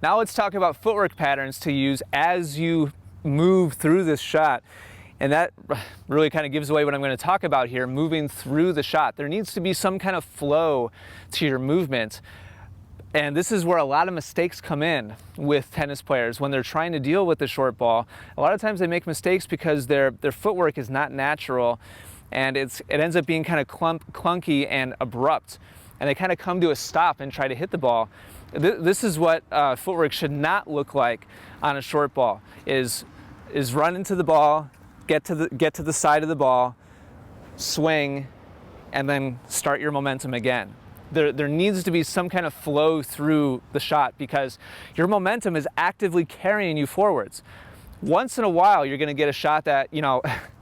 Now let's talk about footwork patterns to use as you move through this shot. And that really kind of gives away what I'm going to talk about here, moving through the shot. There needs to be some kind of flow to your movement. And this is where a lot of mistakes come in with tennis players when they're trying to deal with the short ball. A lot of times they make mistakes because their footwork is not natural, and it ends up being kind of clunky and abrupt. And they kind of come to a stop and try to hit the ball. This is what footwork should not look like on a short ball, is run into the ball, get to the side of the ball, swing, and then start your momentum again. There needs to be some kind of flow through the shot because your momentum is actively carrying you forwards. Once in a while, you're going to get a shot that,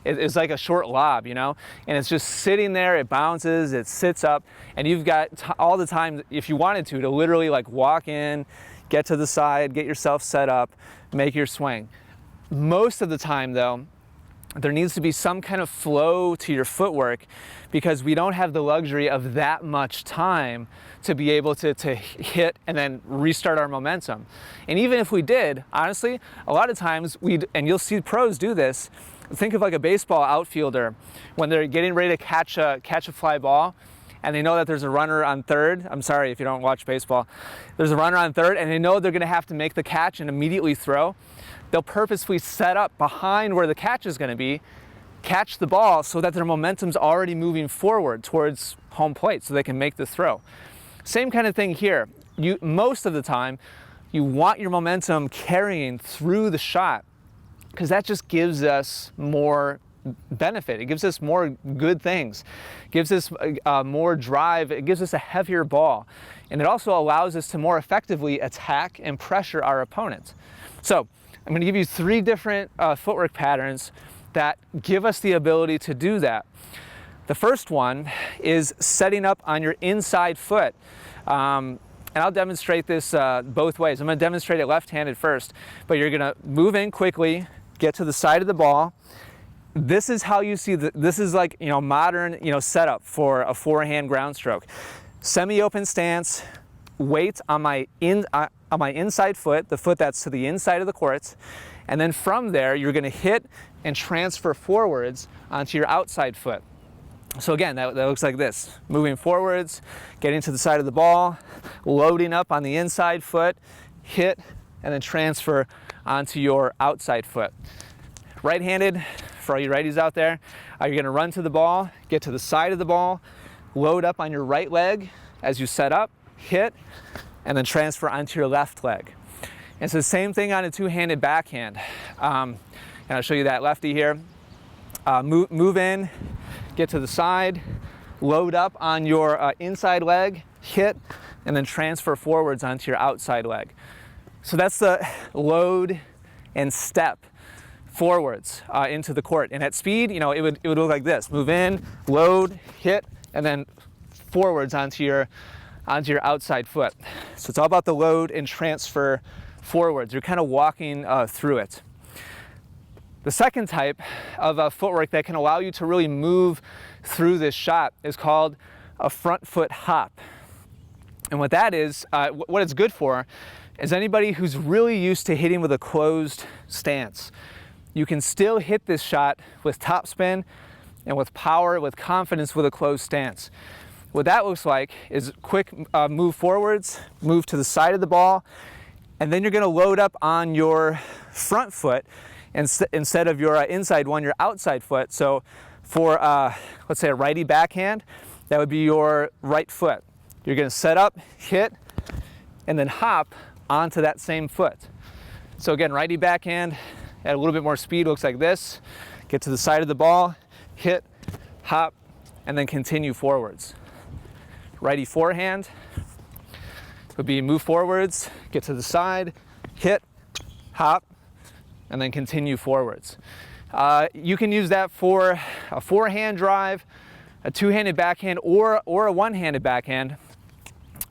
is like a short lob, and it's just sitting there, it bounces, it sits up, and you've got all the time, if you wanted to literally like walk in, get to the side, get yourself set up, make your swing. Most of the time though, there needs to be some kind of flow to your footwork because we don't have the luxury of that much time to be able to hit and then restart our momentum. And even if we did, honestly, a lot of times and you'll see pros do this, think of like a baseball outfielder when they're getting ready to catch a fly ball and they know that there's a runner on third. I'm sorry if you don't watch baseball. There's a runner on third and they know they're gonna have to make the catch and immediately throw. They'll purposefully set up behind where the catch is gonna be, catch the ball so that their momentum's already moving forward towards home plate so they can make the throw. Same kind of thing here. Most of the time, you want your momentum carrying through the shot because that just gives us more benefit. It gives us more good things. It gives us more drive. It gives us a heavier ball. And it also allows us to more effectively attack and pressure our opponent. So I'm going to give you 3 different footwork patterns that give us the ability to do that. The first one is setting up on your inside foot. And I'll demonstrate this both ways. I'm going to demonstrate it left-handed first, but you're going to move in quickly, get to the side of the ball. This is how you see this is like, modern, setup for a forehand ground stroke. Semi-open stance, weight on my inside foot, the foot that's to the inside of the court, and then from there you're going to hit and transfer forwards onto your outside foot. So again, that looks like this. Moving forwards, getting to the side of the ball, loading up on the inside foot, hit, and then transfer onto your outside foot. Right-handed, for all you righties out there, you're going to run to the ball, get to the side of the ball, load up on your right leg as you set up, hit, and then transfer onto your left leg. And it's the same thing on a two-handed backhand. And I'll show you that lefty here. Move in, get to the side, load up on your inside leg, hit, and then transfer forwards onto your outside leg. So that's the load and step forwards into the court. And at speed, it would look like this. Move in, load, hit, and then forwards onto your outside foot. So it's all about the load and transfer forwards. You're kind of walking through it. The second type of footwork that can allow you to really move through this shot is called a front foot hop. And what that is, what it's good for is anybody who's really used to hitting with a closed stance. You can still hit this shot with topspin and with power, with confidence with a closed stance. What that looks like is quick move forwards, move to the side of the ball, and then you're going to load up on your front foot instead of your inside one, your outside foot. So for, let's say a righty backhand, that would be your right foot. You're going to set up, hit, and then hop onto that same foot. So again, righty backhand at a little bit more speed looks like this. Get to the side of the ball, hit, hop, and then continue forwards. Righty forehand would be move forwards, get to the side, hit, hop, and then continue forwards. You can use that for a forehand drive, a two-handed backhand, or a one-handed backhand.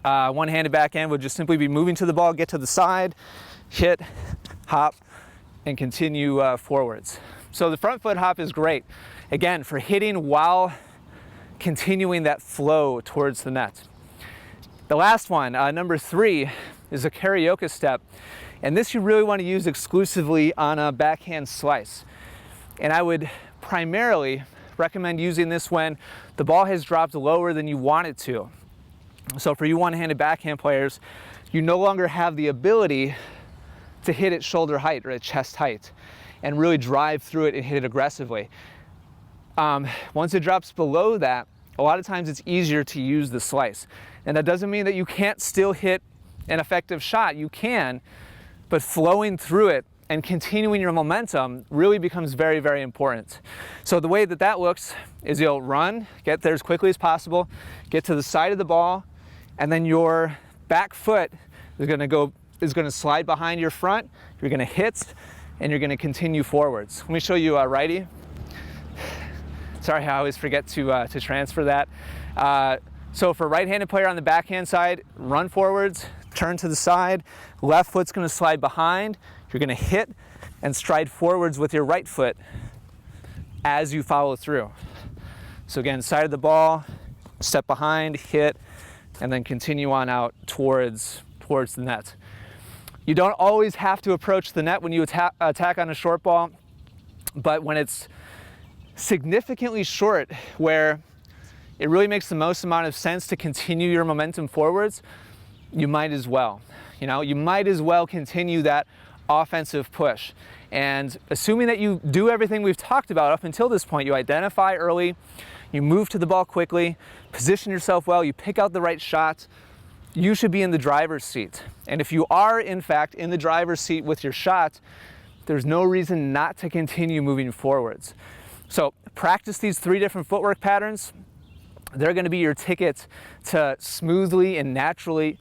One-handed backhand would just simply be moving to the ball, get to the side, hit, hop, and continue forwards. So the front foot hop is great, again, for hitting while continuing that flow towards the net. The last one, number 3, is a karaoke step. And this you really want to use exclusively on a backhand slice. And I would primarily recommend using this when the ball has dropped lower than you want it to. So for you one-handed backhand players, you no longer have the ability to hit at shoulder height or at chest height and really drive through it and hit it aggressively. Once it drops below that, a lot of times it's easier to use the slice. And that doesn't mean that you can't still hit an effective shot. You can, but flowing through it and continuing your momentum really becomes very, very important. So the way that that looks is you'll run, get there as quickly as possible, get to the side of the ball, and then your back foot is gonna slide behind your front, you're gonna hit, and you're gonna continue forwards. Let me show you a righty. Sorry, I always forget to transfer that. So for right-handed player on the backhand side, run forwards, turn to the side, left foot's gonna slide behind, you're gonna hit and stride forwards with your right foot as you follow through. So again, side of the ball, step behind, hit, and then continue on out towards the net. You don't always have to approach the net when you attack on a short ball, but when it's significantly short, where it really makes the most amount of sense to continue your momentum forwards, you might as well. You might as well continue that offensive push. And assuming that you do everything we've talked about up until this point, you identify early, you move to the ball quickly, position yourself well, you pick out the right shots, you should be in the driver's seat. And if you are, in fact, in the driver's seat with your shot, there's no reason not to continue moving forwards. So practice these 3 different footwork patterns. They're going to be your ticket to smoothly and naturally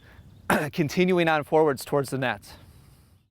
continuing on forwards towards the net.